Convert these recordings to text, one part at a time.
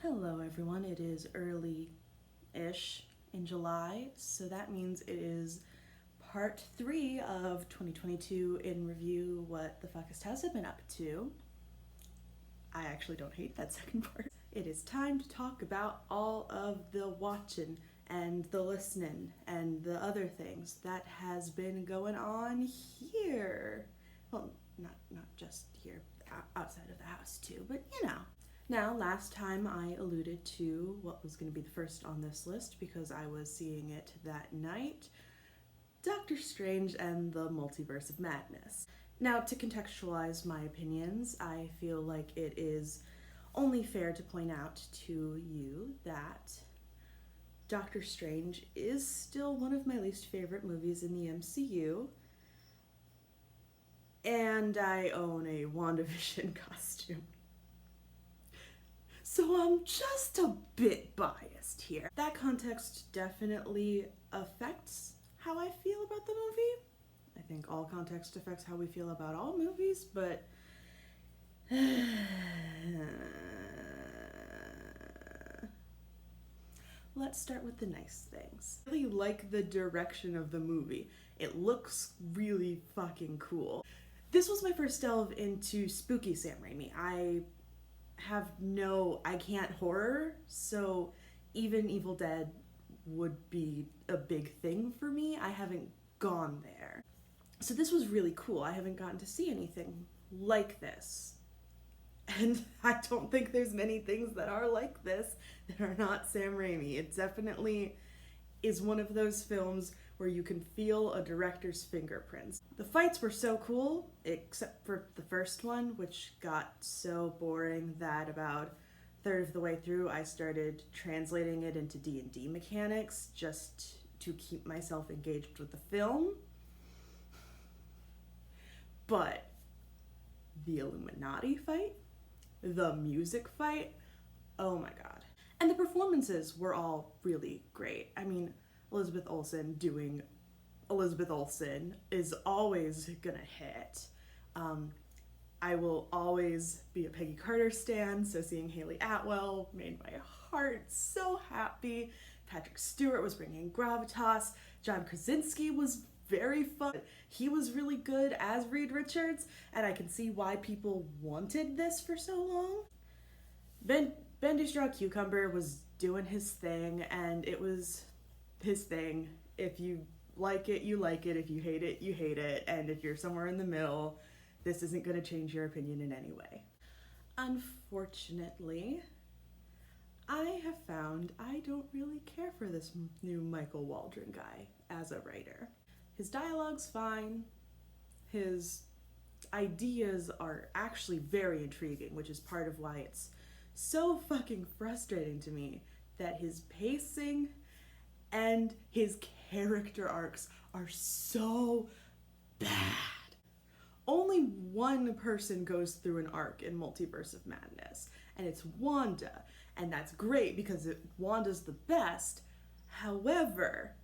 Hello everyone, it is early-ish in July, so that means it is part 3 of 2022 in review. What the fuck has Tessa been up to? I actually don't hate that second part. It is time to talk about all of the watching and the listening and the other things that has been going on here. Well, not just here, outside of the house too, but you know. Now, last time I alluded to what was going to be the first on this list because I was seeing it that night, Doctor Strange and the Multiverse of Madness. Now, to contextualize my opinions, I feel like it is only fair to point out to you that Doctor Strange is still one of my least favorite movies in the MCU, and I own a WandaVision costume. So I'm just a bit biased here. That context definitely affects how I feel about the movie. I think all context affects how we feel about all movies, but let's start with the nice things. I really like the direction of the movie. It looks really fucking cool. This was my first delve into spooky Sam Raimi. I can't horror, so even Evil Dead would be a big thing for me. I haven't gone there. So this was really cool. I haven't gotten to see anything like this. And I don't think there's many things that are like this that are not Sam Raimi. It definitely is one of those films where you can feel a director's fingerprints. The fights were so cool, except for the first one, which got so boring that about a third of the way through I started translating it into D&D mechanics just to keep myself engaged with the film. But the Illuminati fight, the music fight, oh my god. And the performances were all really great. I mean, Elizabeth Olsen doing Elizabeth Olsen is always gonna hit. I will always be a Peggy Carter stan, so seeing Haley Atwell made my heart so happy. Patrick Stewart was bringing gravitas. John Krasinski was very fun. He was really good as Reed Richards, and I can see why people wanted this for so long. Ben Straw Cucumber was doing his thing, and it was his thing. If you like it, you like it. If you hate it, you hate it. And if you're somewhere in the middle, this isn't going to change your opinion in any way. Unfortunately, I have found I don't really care for this new Michael Waldron guy as a writer. His dialogue's fine. His ideas are actually very intriguing, which is part of why it's so fucking frustrating to me that his pacing and his character arcs are so bad. Only one person goes through an arc in Multiverse of Madness, and it's Wanda, and that's great because Wanda's the best. However,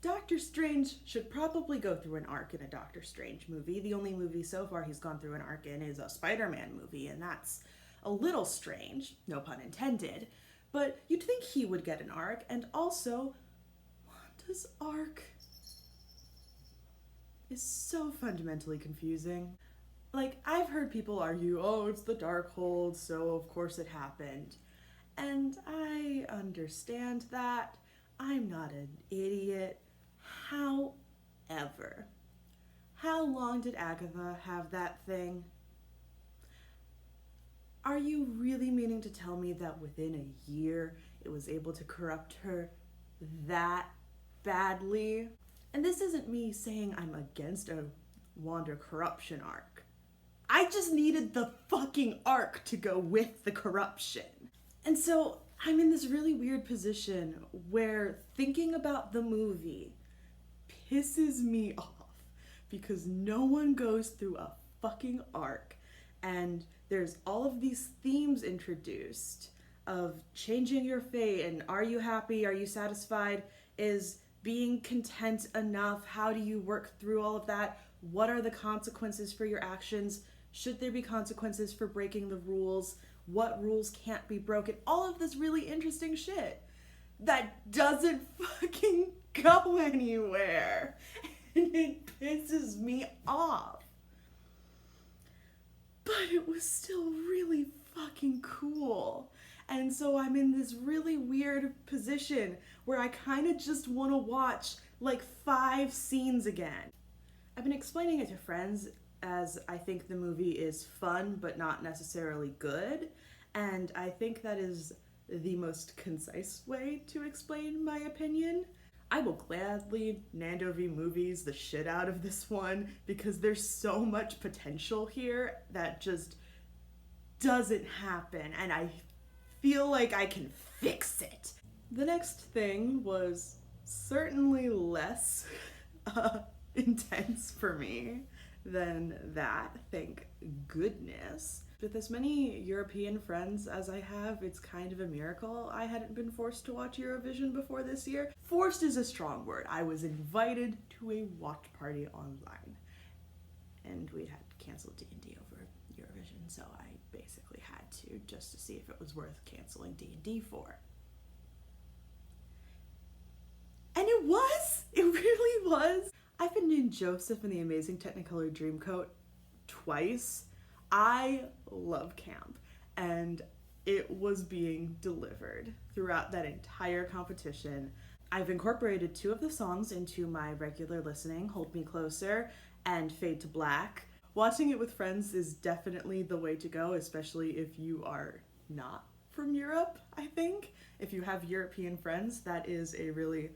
Doctor Strange should probably go through an arc in a Doctor Strange movie. The only movie so far he's gone through an arc in is a Spider-Man movie, and that's a little strange, no pun intended. But you'd think he would get an arc, and also, Wanda's arc is so fundamentally confusing. Like, I've heard people argue, oh, it's the Darkhold, so of course it happened. And I understand that. I'm not an idiot. However, how long did Agatha have that thing? Are you really meaning to tell me that within a year it was able to corrupt her that badly? And this isn't me saying I'm against a Wanda corruption arc. I just needed the fucking arc to go with the corruption. And so I'm in this really weird position where thinking about the movie pisses me off because no one goes through a fucking arc, and there's all of these themes introduced of changing your fate and are you happy, are you satisfied, is being content enough, how do you work through all of that, what are the consequences for your actions, should there be consequences for breaking the rules, what rules can't be broken, all of this really interesting shit that doesn't fucking go anywhere. And it pisses me off. But it was still really fucking cool. And so I'm in this really weird position where I kind of just want to watch like 5 scenes again. I've been explaining it to friends as I think the movie is fun but not necessarily good. And I think that is the most concise way to explain my opinion. I will gladly Nando v Movies the shit out of this one because there's so much potential here that just doesn't happen, and I feel like I can fix it. The next thing was certainly less intense for me than that, thank goodness. With as many European friends as I have, it's kind of a miracle I hadn't been forced to watch Eurovision before this year. Forced is a strong word. I was invited to a watch party online, and we'd had canceled D&D over Eurovision, so I basically had to, just to see if it was worth canceling D&D for. And it was! It really was! I've been in Joseph and the Amazing Technicolor Dreamcoat twice. I love camp, and it was being delivered throughout that entire competition. I've incorporated 2 of the songs into my regular listening, Hold Me Closer and Fade to Black. Watching it with friends is definitely the way to go, especially if you are not from Europe, I think. If you have European friends, that is a really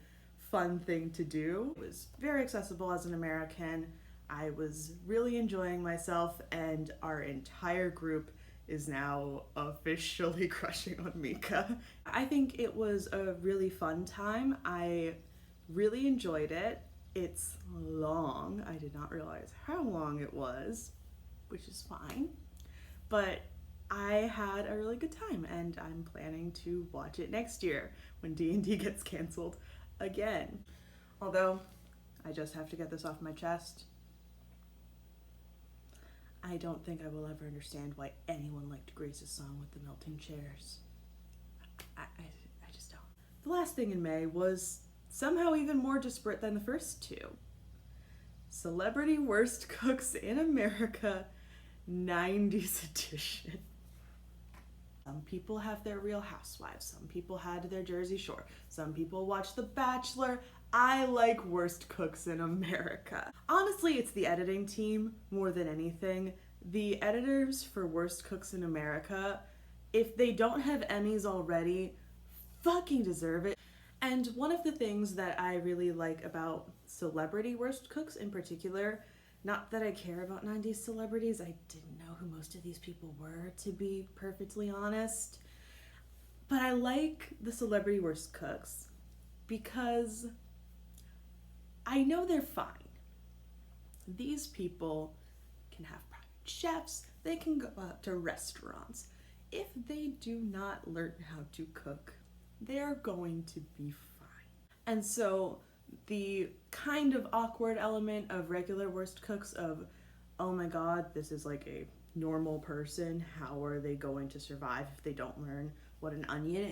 fun thing to do. It was very accessible as an American. I was really enjoying myself, and our entire group is now officially crushing on Mika. I think it was a really fun time. I really enjoyed it. It's long. I did not realize how long it was, which is fine. But I had a really good time, and I'm planning to watch it next year when D&D gets canceled again. Although, I just have to get this off my chest. I don't think I will ever understand why anyone liked Grace's song with the melting chairs. I just don't. The last thing in May was somehow even more disparate than the first 2. Celebrity Worst Cooks in America 90s edition. Some people have their Real Housewives, some people had their Jersey Shore, some people watch The Bachelor. I like Worst Cooks in America. Honestly, it's the editing team more than anything. The editors for Worst Cooks in America, if they don't have Emmys already, fucking deserve it. And one of the things that I really like about Celebrity Worst Cooks in particular, not that I care about 90s celebrities, I didn't know who most of these people were, to be perfectly honest, but I like the Celebrity Worst Cooks because I know they're fine. These people can have private chefs, they can go out to restaurants. If they do not learn how to cook, they are going to be fine. And so the kind of awkward element of regular Worst Cooks of, oh my god, this is like a normal person, how are they going to survive if they don't learn what an onion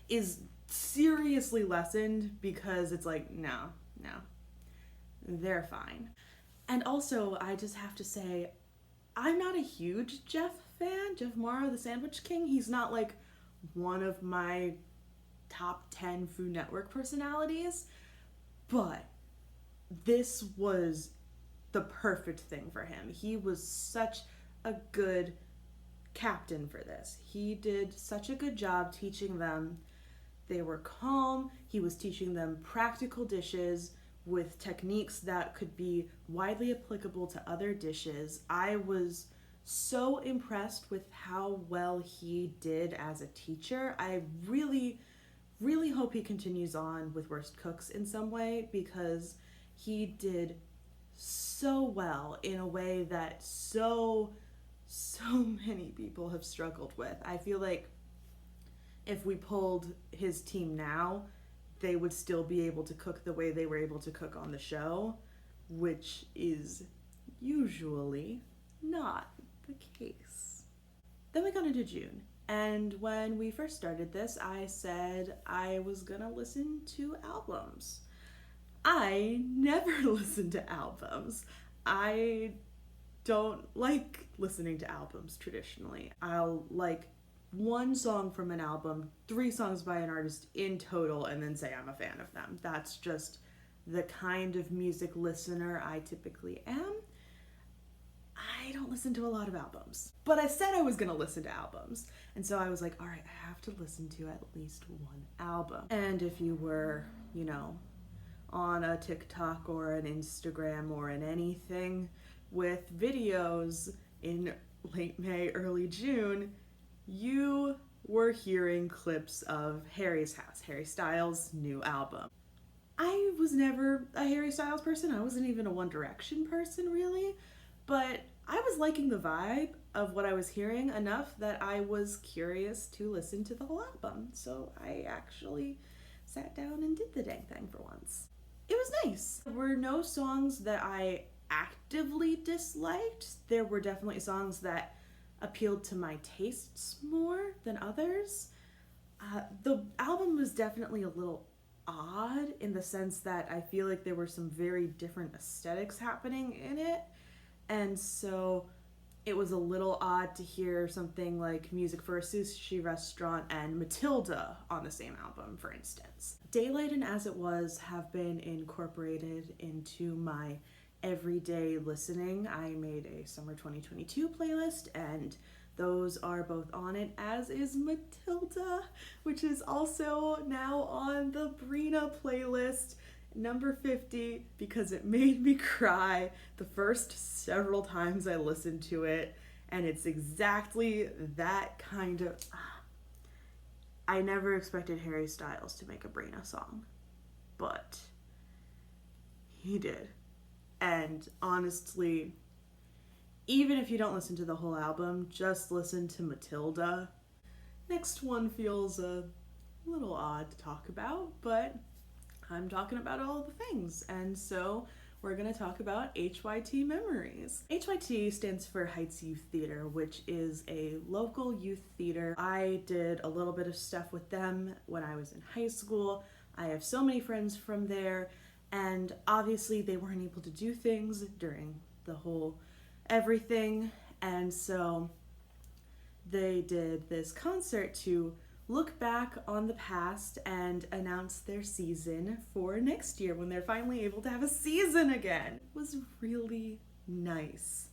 is seriously lessened, because it's like, no, they're fine. And also, I just have to say, I'm not a huge Jeff fan. Jeff Mara, the Sandwich King, he's not like one of my top 10 Food Network personalities, but this was the perfect thing for him. He was such a good captain for this. He did such a good job teaching them. They were calm. He was teaching them practical dishes with techniques that could be widely applicable to other dishes. I was so impressed with how well he did as a teacher. I really hope he continues on with Worst Cooks in some way, because he did so well in a way that so many people have struggled with. I feel like if we pulled his team now, they would still be able to cook the way they were able to cook on the show, which is usually not the case. Then we got into June. And when we first started this, I said I was gonna listen to albums. I never listen to albums. I don't like listening to albums traditionally. I'll like one song from an album, 3 songs by an artist in total, and then say I'm a fan of them. That's just the kind of music listener I typically am. I don't listen to a lot of albums. But I said I was gonna listen to albums. And so I was like, all right, I have to listen to at least one album. And if you were, on a TikTok or an Instagram or an anything with videos in late May, early June, you were hearing clips of Harry's House, Harry Styles' new album. I was never a Harry Styles person. I wasn't even a One Direction person, really. But I was liking the vibe of what I was hearing enough that I was curious to listen to the whole album. So I actually sat down and did the dang thing for once. It was nice. There were no songs that I actively disliked. There were definitely songs that appealed to my tastes more than others. The album was definitely a little odd in the sense that I feel like there were some very different aesthetics happening in it. And so it was a little odd to hear something like Music for a Sushi Restaurant and Matilda on the same album, for instance. Daylight and As It Was have been incorporated into my everyday listening. I made a summer 2022 playlist, and those are both on it, as is Matilda, which is also now on the Brina playlist, number 50, because it made me cry the first several times I listened to it, and it's exactly that kind of... I never expected Harry Styles to make a Brina song, but he did. And honestly, even if you don't listen to the whole album, just listen to Matilda. Next one feels a little odd to talk about, but I'm talking about all the things, and so we're going to talk about HYT Memories. HYT stands for Heights Youth Theater, which is a local youth theater. I did a little bit of stuff with them when I was in high school. I have so many friends from there, and obviously they weren't able to do things during the whole everything, and so they did this concert to look back on the past and announce their season for next year when they're finally able to have a season again. It was really nice.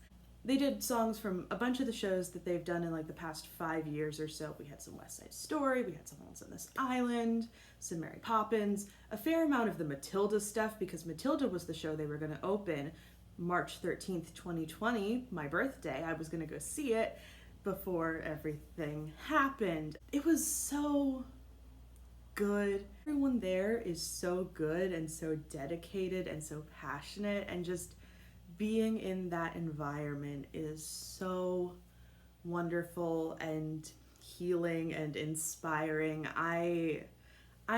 They did songs from a bunch of the shows that they've done in like the past 5 years or so. We had some West Side Story, we had some Once on This Island, some Mary Poppins, a fair amount of the Matilda stuff, because Matilda was the show they were going to open March 13th, 2020, my birthday. I was going to go see it before everything happened. It was so good. Everyone there is so good and so dedicated and so passionate, and just being in that environment is so wonderful and healing and inspiring. I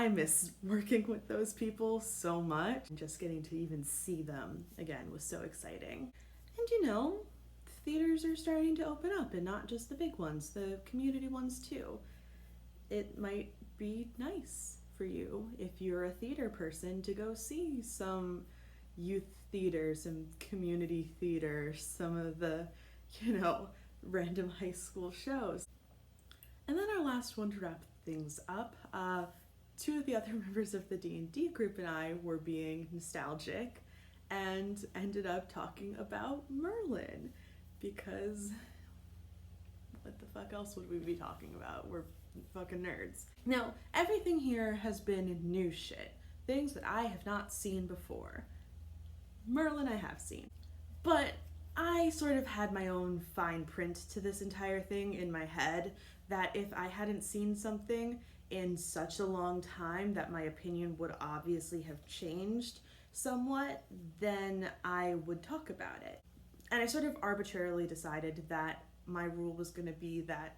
miss working with those people so much. Just getting to even see them again was so exciting. And theaters are starting to open up, and not just the big ones, the community ones too. It might be nice for you, if you're a theater person, to go see some youth theater, some community theater, some of the, random high school shows. And then our last one to wrap things up, 2 of the other members of the D&D group and I were being nostalgic and ended up talking about Merlin, because what the fuck else would we be talking about? We're fucking nerds. Now, everything here has been new shit. Things that I have not seen before. Merlin I have seen. But I sort of had my own fine print to this entire thing in my head, that if I hadn't seen something in such a long time that my opinion would obviously have changed somewhat, then I would talk about it. And I sort of arbitrarily decided that my rule was going to be that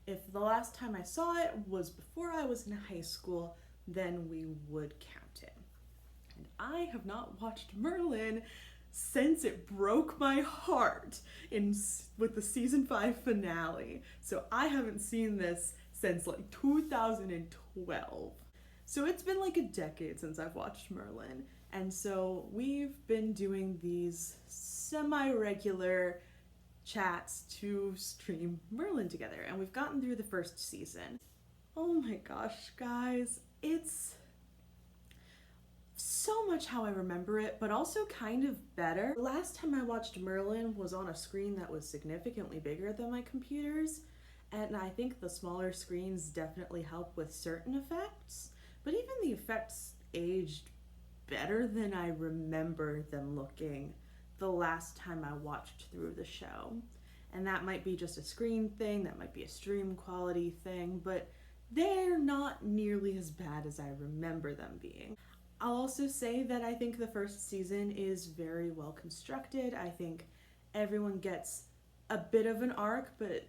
if the last time I saw it was before I was in high school, then we would count it. And I have not watched Merlin since it broke my heart with the season 5 finale. So I haven't seen this since like 2012. So it's been like a decade since I've watched Merlin. And so we've been doing these semi-regular chats to stream Merlin together, and we've gotten through the first season. Oh my gosh, guys, it's so much how I remember it, but also kind of better. The last time I watched Merlin was on a screen that was significantly bigger than my computer's, and I think the smaller screens definitely help with certain effects, but even the effects aged better than I remember them looking the last time I watched through the show. And that might be just a screen thing, that might be a stream quality thing, but they're not nearly as bad as I remember them being. I'll also say that I think the first season is very well constructed. I think everyone gets a bit of an arc, but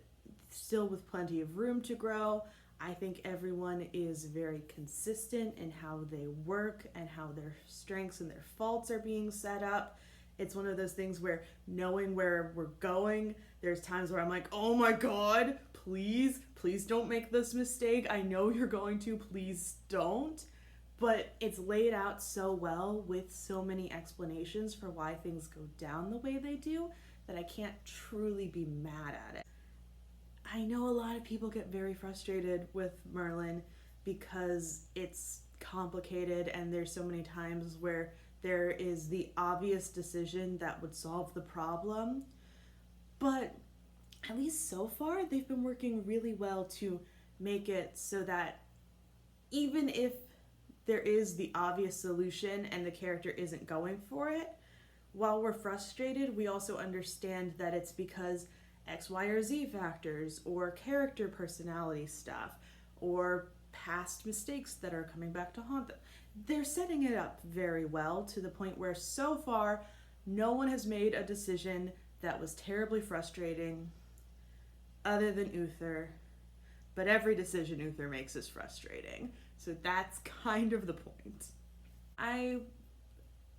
still with plenty of room to grow. I think everyone is very consistent in how they work and how their strengths and their faults are being set up. It's one of those things where knowing where we're going, there's times where I'm like, oh my god, please don't make this mistake. I know you're going to, please don't. But it's laid out so well with so many explanations for why things go down the way they do that I can't truly be mad at it. I know a lot of people get very frustrated with Merlin because it's complicated and there's so many times where there is the obvious decision that would solve the problem. But at least so far, they've been working really well to make it so that even if there is the obvious solution and the character isn't going for it, while we're frustrated, we also understand that it's because X, Y, or Z factors, or character personality stuff, or past mistakes that are coming back to haunt them. They're setting it up very well to the point where so far no one has made a decision that was terribly frustrating other than Uther, but every decision Uther makes is frustrating. So that's kind of the point. I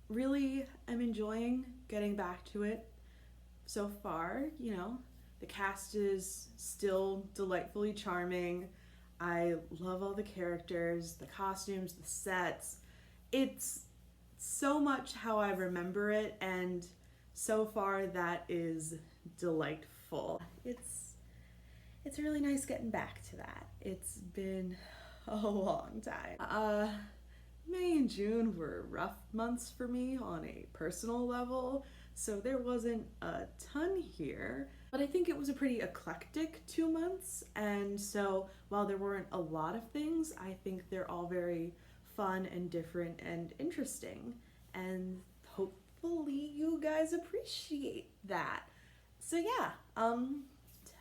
really am enjoying getting back to it so far. You know, the cast is still delightfully charming. I love all the characters, the costumes, the sets. It's so much how I remember it, and so far that is delightful. It's really nice getting back to that. It's been a long time. May and June were rough months for me on a personal level, so there wasn't a ton here, but I think it was a pretty eclectic 2 months, and so while there weren't a lot of things, I think they're all very fun and different and interesting, and hopefully you guys appreciate that. So yeah,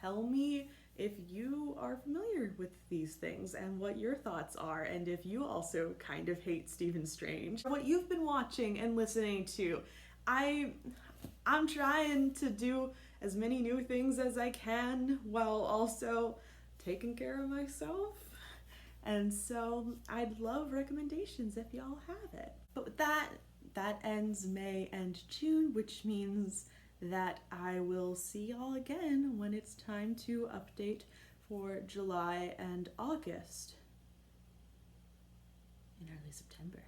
tell me if you are familiar with these things and what your thoughts are, and if you also kind of hate Stephen Strange, what you've been watching and listening to. I'm trying to do as many new things as I can while also taking care of myself, and so I'd love recommendations if y'all have it. But with that ends May and June, which means that I will see y'all again when it's time to update for July and August in early September.